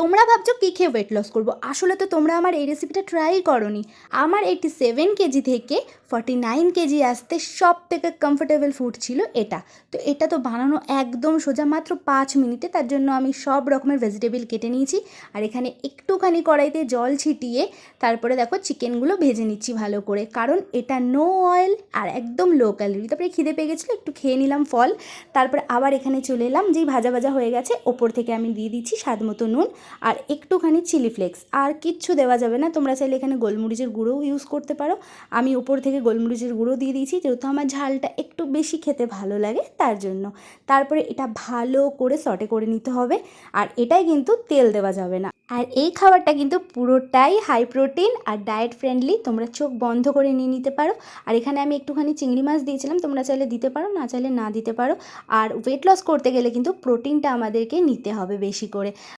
তোমরা ভাবছো কী খেয়ে ওয়েট লস করবো, আসলে তো তোমরা আমার এই রেসিপিটা ট্রাই করোনি। আমার 87 কেজি থেকে 49 কেজি আসতে সব থেকে কমফোর্টেবল ফুড ছিল এটা। তো এটা তো বানানো একদম সোজা, মাত্র 5 মিনিটে। তার জন্য আমি সব রকমের ভেজিটেবল কেটে নিয়েছি, আর এখানে একটুখানি কড়াইতে জল ছিটিয়ে তারপরে দেখো চিকেনগুলো ভেজে নিচ্ছি ভালো করে, কারণ এটা নো অয়েল আর একদম লো ক্যালোরি। তারপরে খিদে পেয়ে গেছিলো, একটু খেয়ে নিলাম ফল। তারপরে আবার এখানে চলে এলাম, যেই ভাজা ভাজা হয়ে গেছে ওপর থেকে আমি দিয়ে দিচ্ছি স্বাদ মতো নুন আর একটুখানি চিলি ফ্লেক্স। আর কিচ্ছু দেওয়া যাবে না, তোমরা চাইলে এখানে গোলমরিচের গুঁড়োও ইউজ করতে পারো। আমি উপর থেকে গোলমরিচের গুঁড়ো দিয়ে দিয়েছি, যেহেতু আমার ঝালটা একটু বেশি খেতে ভালো লাগে তার জন্য। তারপরে এটা ভালো করে সটে করে নিতে হবে, আর এটাই কিন্তু তেল দেওয়া যাবে না। আর এই খাবারটা কিন্তু পুরোটাই হাই প্রোটিন আর ডায়েট ফ্রেন্ডলি, তোমরা চোখ বন্ধ করে নিয়ে নিতে পারো। আর এখানে আমি একটুখানি চিংড়ি মাছ দিয়েছিলাম, তোমরা চাইলে দিতে পারো, না চাইলে না দিতে পারো। আর ওয়েট লস করতে গেলে কিন্তু প্রোটিনটা আমাদেরকে নিতে হবে বেশি করে।